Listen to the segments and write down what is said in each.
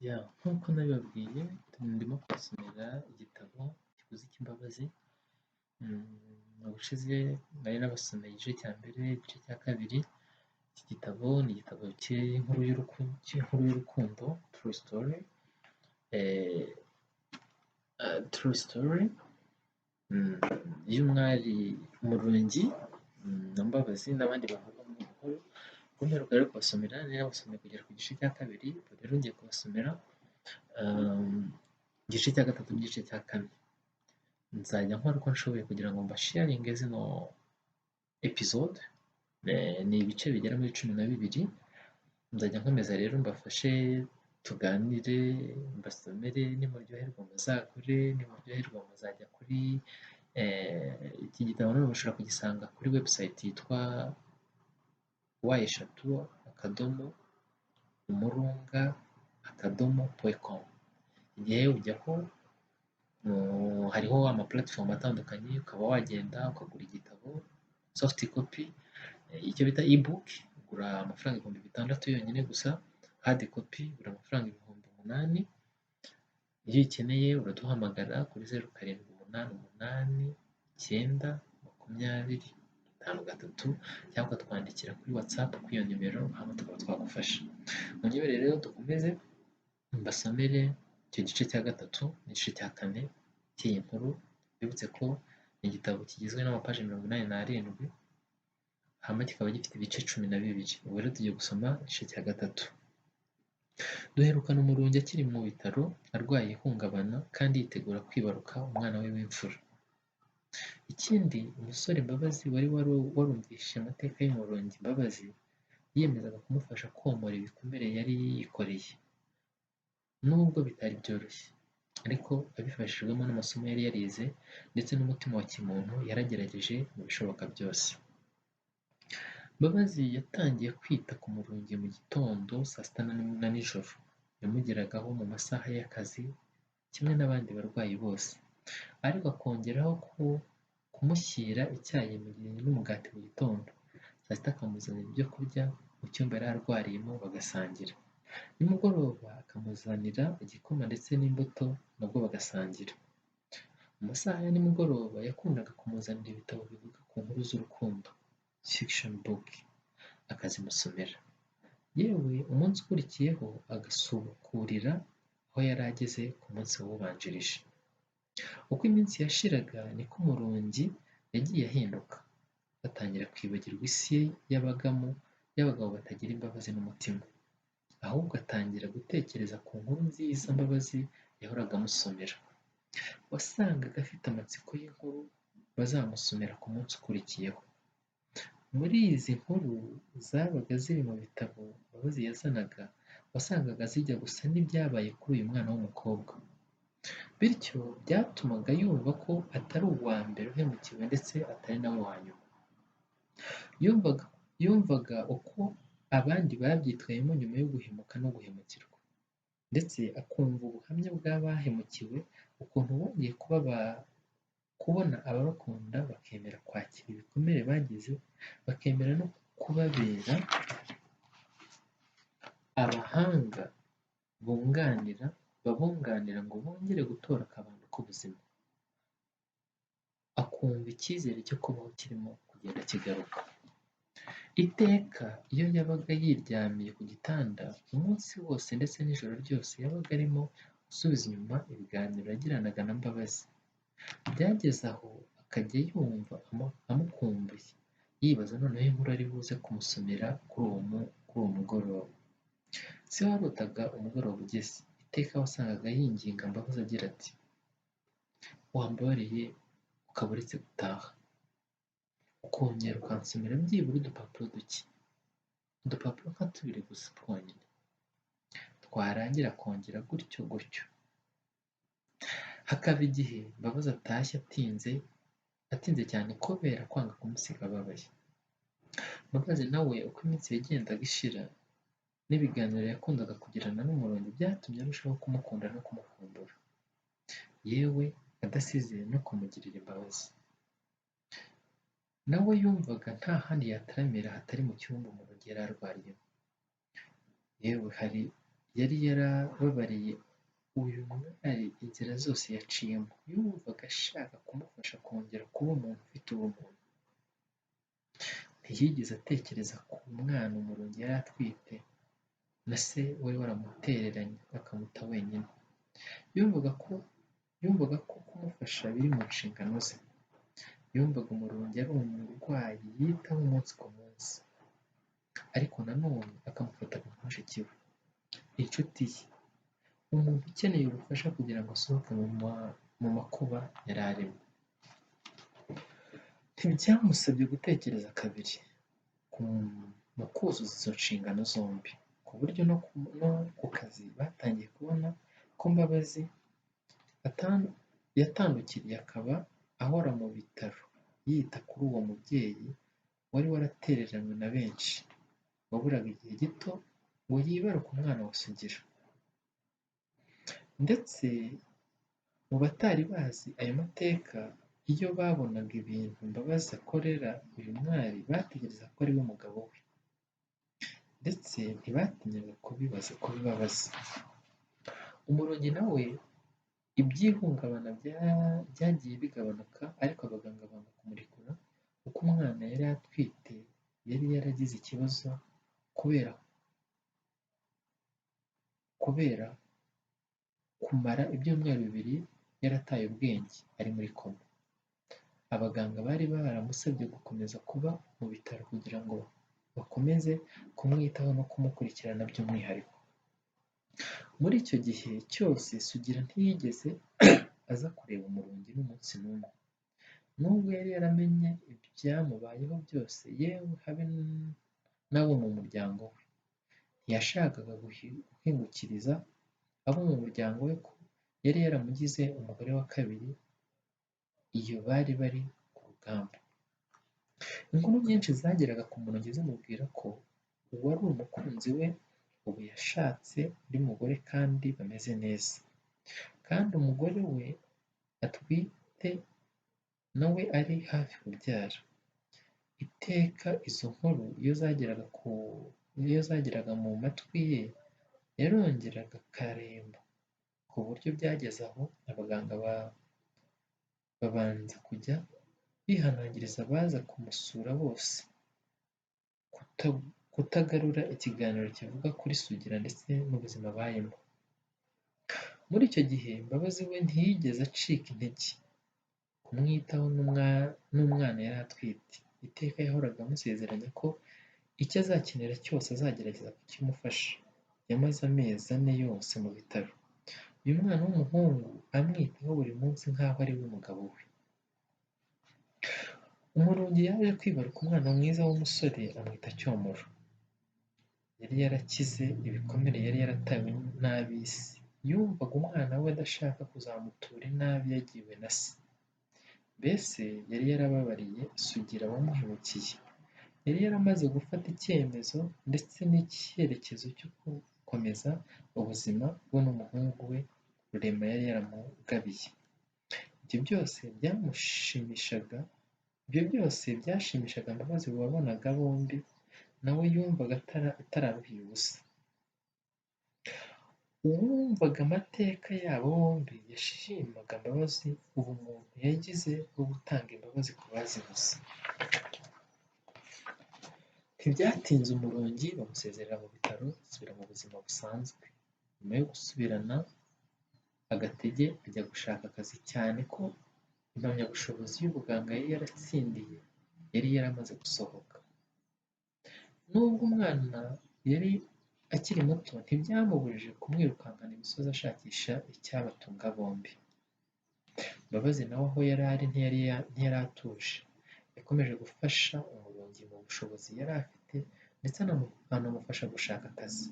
Nk'uko nabibabwiye ndimo kubasomera igitabo Ikiguzi cy'imbabazi. Ubushize nari nabasomeye igice cya mbere, igice cya kabiri. Iki gitabo ni igitabo cy'inkuru y'urukundo, true story y'umwari Umurungi na Mbabazi n'abandi bavuga mu nkuru. Mperuka rero kubasomera, nari nabasomeye kugera ku gice cya kabiri, rero ngiye kubasomera igice cya gatatu n'igice cya kane. Nzajya nkora uko nshoboye kugira ngo mbasharinge zino episode. Ni ibice bigera muri 12. Nzajya nkomeza rero mbafashe tuganire, mbasomere, nimuryoherwa muzagure, nimuryoherwa muzajya kuri iki gitabo rero mushobora kugisanga kuri website yitwa y3umurunga.com. igihe ujyaho hariho amaplatform atandukanye, ukaba wagenda ukagura igitabo soft copy, icyo bita ebook, ugura amafaranga 6,000 yonyine gusa. Hard copy ugura amafaranga 8,000. Iyo ukeneye uraduhamagara kuri 0788920253 cyangwa ukatwandikira kuri WhatsApp kuri iyo nimero, hano tukaba twagufasha. Munyobere rero dukomeze mbasomere icyo gice cya gatatu n'igice cya kane cy'iyi nkuru. Bibutse ko ni igitabo kigizwe n'amapaji 87, hama kikaba gifite ibice 12. Ubu rero tugiye gusoma igice cya gatatu. Duherukana Umurungi akiri mu bitaro arwaye ihungabana kandi yitegura kwibaruka umwana we w'imfura. Ikindi, umusore Mbabazi wari warumvise amateka y'Umurungi Mbabazi yiyemezaga kumufasha komora ibikomere yari yikoreye. Nubwo bitari byoroshye, ariko abifashijwemo n'amasomo yari yarize ndetse n'umutima wa kimuntu, yaragerageje mu bishoboka byose. Mbabazi yatangiye kwita ku Murungi mu gitondo, saa sita na nijoro. Yamugeragaho mu masaha y'akazi kimwe n'abandi barwayi bose, ariko akongeraho kumushyira icyayi n'umugati mu gitondo. Saa sita akamuzanira ibyo kurya mu cyumba yari arwariyemo bagasangira. Nimugoroba akamuzanira igikoma ndetse n'imbuto nabwo bagasangira. Mu masaha ya nimugoroba yakundaga kumuzanira ibitabo bivuga ku nkuru z'urukundo, fiction book, akazimusomera. Yewe umunsi ukurikiyeho agasubukurira aho yari ageze ku munsi wawubanjirije. Uko iminsi yashiraga niko Umurungi yagiye ahinduka, batangira kwibagirwa isi y'abagabo batagira imbabazi n'umutima, ahubwo atangira gutekereza ku nkuru nziza Mbabazi yahoraga amusomera. Wasangaga afite amatsiko y'inkuru bazamusomera ku munsi ukurikiyeho. Muri izi nkuru zabaga ziri mu bitabo Mbabazi yazanaga, wasangaga zijya gusa n'ibyabaye kuri uyu mwana w'umukobwa. Bityo byatumaga yumva ko atari uwa mbere uhemukiwe ndetse atari nawe wa nyuma. Yumvaga uko abandi babyitwayemo nyuma yo guhemuka no guhemukirwa, ndetse akumva ubuhamya bw'abahemukiwe, ukuntu bongeye kubona ababakunda bakemera kwakira ibikomere bagize, bakemera no kubabera abahanga babunganira ngo bongere gutora akabando k'ubuzima. Akumva icyizere cyo kubaho kirimo kugenda kigaruka. Iteka iyo yabaga yiryamiye ku gitanda umunsi wose ndetse n'ijoro ryose, yabaga arimo gusubiza inyuma ibiganiro yagiranaga na Mbabazi. Byageze aho akajya yumva amukumbuye, yibaza noneho inkuru ari buze kumusomera kuri uwo mugoroba. Se warotaga umugoroba ugeze, iteka wasangaga yinginga Mbabazi agira ati: "Wambabariye ukaba uretse gutaha, ukongera ukansomera byibura udupapuro duke, udupapuro nka 2 gusa twonyine, twarangira akongera gutyo gutyo." Hakaba igihe Mbabazi atashye atinze cyane kubera kwanga kumusiga ababaye. Mbabazi nawe uko iminsi yagendaga ishira, n'ibiganiro yakundaga kugirana n'Umurungi byatumye arushaho kumukunda no kumukumbura, yewe adasize no kumugirira imbabazi. Nawe yumvaga nta handi yataramira hatari mu cyumba Umurungi yari arwariyemo. Yewe yari yarababariye uyu mwari inzira zose yaciyemo. Yumvaga ashaka kumufasha kongera kuba umuntu ufite ubumuntu. Ntiyigeze atekereza ku mwana Umurungi yari atwite na se wari waramutereranye akamuta wenyine. Yumvaga ko kumufasha biri mu nshingano ze. Yumvaga Umurungi ari umurwayi yitaho umunsi ku munsi, ariko nanone akamufata nka mushiki we, inshuti ye, umuntu ukeneye ubufasha kugira ngo asohoke mu makuba yari arimo. Ntibyamusabye gutekereza kabiri mu kuzuza izo nshingano zombi, ku buryo no ku kazi batangiye kubona ko Mbabazi yatandukiriye akaba ahora mu bitaro yita kuri uwo mubyeyi wari waratereranywe na benshi, waburaga igihe gito ngo yibaruke umwana wa Sugira. Ndetse mu batari bazi ayo mateka, iyo babonaga ibintu Mbabazi akorera uyu mwari batekereza ko ari we mugabo we, ndetse ntibatinyaga kubibabaza. Umurungi nawe iby'ihungabana byagiye bigabanuka, ariko abaganga banga kumurekura kuko umwana yari atwite yari yaragize ikibazo kubera kumara ibyumweru 2 yarataye ubwenge ari muri koma. Abaganga bari baramusabye gukomeza kuba mu bitaro kugira ngo bakomeze kumwitaho no kumukurikirana by'umwihariko. Muri icyo gihe cyose Sugira ntiyigeze aza kureba Umurungi n'umunsi n'umwe. Nubwo yari yaramenye ibyamubayeho byose, yewe habe n'abo mu muryango we, ntiyashakaga guhingukiriza abo mu muryango we ko yari yaramugize umugore wa kabiri iyo bari bari ku rugamba. Inkuru nyinshi zageraga ku Murungi zimubwira ko uwari umukunzi we ubu yashatse undi mugore kandi bameze neza, kandi umugore we atwite nawe ari hafi kubyara. Iteka izo nkuru iyo zageraga mu matwi ye yarongeraga akaremba, ku buryo byageze aho abaganga babanza kujya bihanangiriza abaza kumusura bose kutagarura ikiganiro kivuga kuri Sugira ndetse n'ubuzima abayemo. Muri icyo gihe Mbabazi we ntiyigeze acika intege kumwitaho n'umwana yari atwite. Iteka yahoraga amusezeranya ko icyo azakenera cyose azagerageza kukimufasha. Yamaze amezi 4 yose mu bitaro, uyu mwana w'umuhungu amwitaho buri munsi nk'aho ari we mugabo we. Umurungi yaje kwibaruka umwana mwiza w'umusore amwita Cyomoro. Yari yarakize ibikomere yari yaratawe n'ab'isi. Yumvaga umwana we adashaka kuzamutura inabi yagiriwe na se. Mbese yari yarababariye Sugira wamuhemukiye. Yari yaramaze gufata icyemezo ndetse n'icyerekezo cyo gukomeza ubuzima we n'umuhungu we Rurema yari yaramugabiye. Ibyo byose byashimishaga Mbabazi wabonaga bombi, nawe yumvaga atararuhiye ubusa. Uwumvaga amateka yabo bombi yashimaga Mbabazi ubumuntu yagize bwo gutanga imbabazi ku bazibuze. Ntibyatinze Umurungi bamusezerera mu bitaro asubira mu buzima busanzwe. Nyuma yo gusubirana agatege ajya gushaka akazi, cyane ko impamyabushobozi y'ubuganga yari yaratsindiye yari yaramaze gusohoka. Nubwo umwana yari akiri muto, ntibyamubujije kumwirukankana imisozi ashakisha icyabatunga bombi. Mbabazi nawe aho yari ari ntiyari atuje. Yakomeje gufasha Umurungi mu bushobozi yari afite ndetse anamufasha gushaka akazi.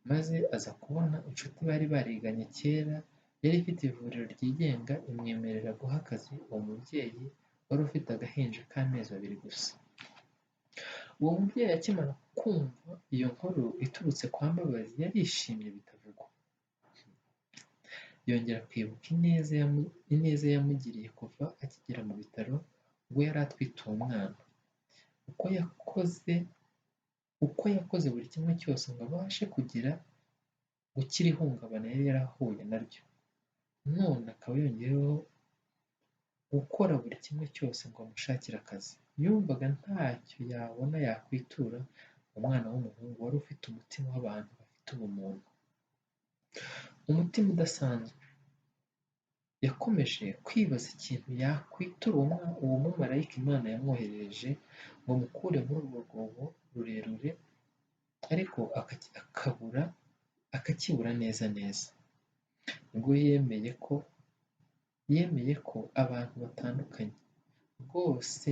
Maze aza kubona inshuti bari bariganye kera yari ifite ivuriro ryigenga, imwemerera guha akazi uwo mubyeyi wari ufite agahinja k'amezi 2 gusa. Uwo mubyeyi akimara kumva iyo nkuru iturutse kwa Mbabazi yarishimye bitavugwa. Yongera kwibuka ineza yamugiriye kuva akigera mu bitaro ubwo yari atwite uwo mwana, uko yakoze buri kimwe cyose ngo abashe kugira gukira ihungabana yari yarahuye naryo, none akaba yongeyeho gukora buri kimwe cyose ngo amushakire akazi. Yumvaga ntacyo yabona yakwitura umwana w'umuhungu wari ufite umutima w'abantu bafite ubumuntu, umutima udasanzwe. Yakomeje kwibaza ikintu yakwitura uwo mumarayika Imana yamwoherereje ngo amukure muri urwo rwobo rurerure, ariko akakibura neza neza. Nibwo yemeye ko abantu batandukanye rwose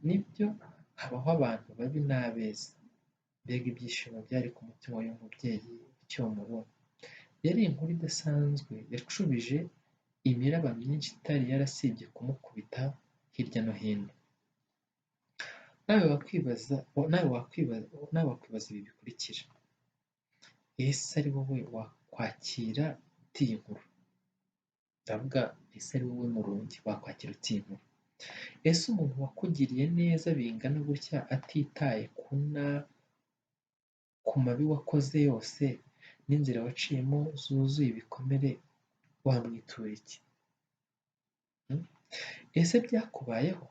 nibyo, habaho abantu babi n'abeza. Mbega ibyishimo byari ku mutima w'uyu mubyeyi ukimubona! Yari inkuru idasanzwe yacubije imiraba myinshi itari yarasibye kumukubita hirya no hino. Nawe wakwibaza ibi bikurikira: ese ari wowe wakwakira ute iyi nkuru? Ndavuga ese ari wowe Murungi wakwakira ute iyi nkuru? Ese umuntu wakugiriye neza bingana gutya atitaye ku mabi wakoze yose n'inzira waciyemo zuzuye ibikomere, wamwitura iki? Ese byakubayeho?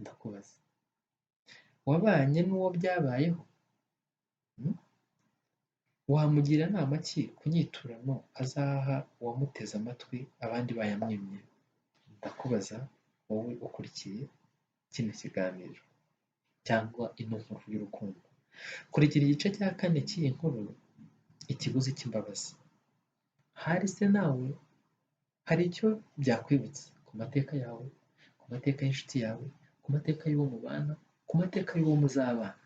Ndakubaza, wabanye n'uwo byabayeho? Wamugira inama ki ku nyiturano azaha uwamuteze amatwi abandi bayamwimye? Ndakubaza wowe ukurikiye kino kiganiro cyangwa ino nkuru y'urukundo. Kurikira igice cya 4 cy'iyi nkuru, ikiguzi cy'imbabazi. Hari se nawe hari icyo byakwibutsa ku mateka yawe, ku mateka y'inshuti yawe, ku mateka y'uwo mubana, ku mateka y'uwo muzabana?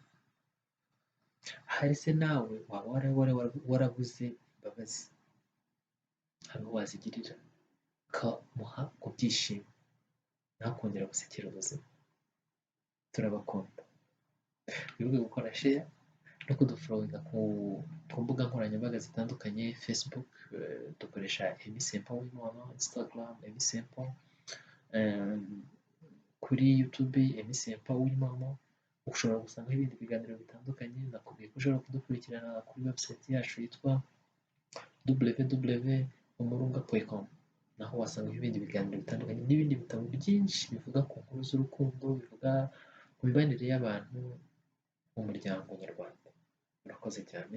Hari se nawe waba warabuze imbabazi? Hari uwo wazigirira ukamuha ku byishimo ntakongera gusekera ubuzima? Turabakunda. Wibuke gukora share no kudufollowinga ku mbuga nkoranyambaga zitandukanye. Facebook dukoresha Emisempo Uwimana, Instagram Emisempo, kuri YouTube Emisempo Uwimana. Ushobora gusangaho ibindi biganiro bitandukanye. Nakubwiye ko ushobora kudukurikirana kuri website yacu yitwa www.umurunga.com, naho wasangaho ibindi biganiro bitandukanye n'ibindi bitabo byinshi bivuga ku nkuru z'urukundo, bivuga ku mibanire y'abantu mu muryango nyarwanda. Murakoze cyane.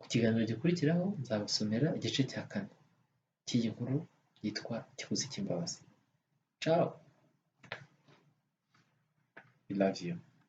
Ku kiganiro gikurikiraho nzabasomera igice cya 4 cy'iyi nkuru yitwa Ikiguzi cy'imbabazi. Ciao. We love you.